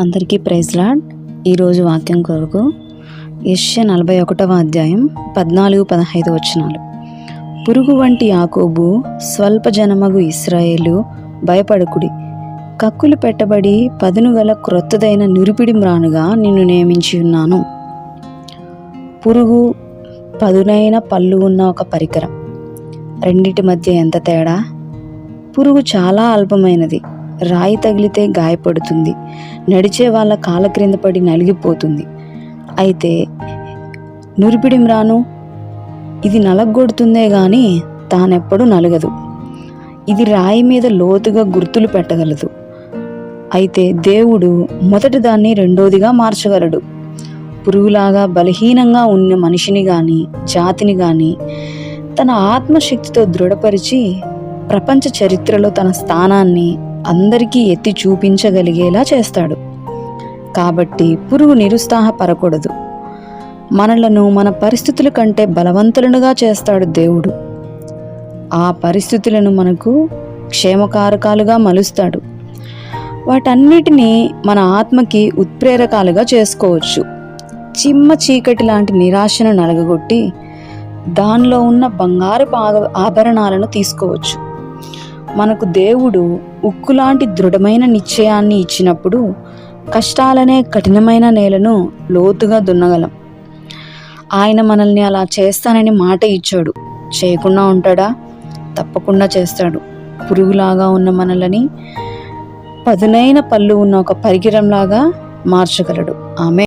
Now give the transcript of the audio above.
అందరికీ praise lord. ఈరోజు వాక్యం కొరకు యెషయా 41వ అధ్యాయం 14-15 వచనాలు. పురుగు వంటి యాకోబు, స్వల్ప జనమగు ఇశ్రాయేలు, భయపడకుడి. కక్కులు పెట్టబడి పదును గల క్రొత్తదైన నిరుపిడి మ్రానుగా నిన్ను నియమించి ఉన్నాను. పురుగు, పదునైన పళ్ళు ఉన్న ఒక పరికరం. రెండిటి మధ్య ఎంత తేడా! పురుగు చాలా అల్పమైనది. రాయి తగిలితే గాయపడుతుంది, నడిచే వాళ్ళ కాళ్ళ క్రింద పడి నలిగిపోతుంది. అయితే నురిపిడి మ్రాను, ఇది నలగొడుతుందే గాని తానెప్పుడు నలగదు. ఇది రాయి మీద లోతుగా గుర్తులు పెట్టగలదు. అయితే దేవుడు మొదటి దాన్ని రెండోదిగా మార్చగలడు. పురుగులాగా బలహీనంగా ఉన్న మనిషిని గాని, జాతిని గాని తన ఆత్మశక్తితో దృఢపరిచి ప్రపంచ చరిత్రలో తన స్థానాన్ని అందరికీ ఎత్తి చూపించగలిగేలా చేస్తాడు. కాబట్టి పురుగు నిరుత్సాహపడకూడదు. మనలను మన పరిస్థితుల కంటే బలవంతులనుగా చేస్తాడు దేవుడు. ఆ పరిస్థితులను మనకు క్షేమకారకాలుగా మలుస్తాడు. వాటన్నిటినీ మన ఆత్మకి ఉత్ప్రేరకాలుగా చేసుకోవచ్చు. చిమ్మ చీకటి లాంటి నిరాశను నలగగొట్టి దానిలో ఉన్న బంగారపు ఆభరణాలను తీసుకోవచ్చు. మనకు దేవుడు ఉక్కులాంటి దృఢమైన నిశ్చయాన్ని ఇచ్చినప్పుడు కష్టాలనే కఠినమైన నేలను లోతుగా దున్నగలం. ఆయన మనల్ని అలా చేస్తానని మాట ఇచ్చాడు. చేయకుండా ఉంటాడా? తప్పకుండా చేస్తాడు. పురుగులాగా ఉన్న మనల్ని పదునైన పళ్ళు ఉన్న ఒక పరికరంలాగా మార్చగలడు. ఆమె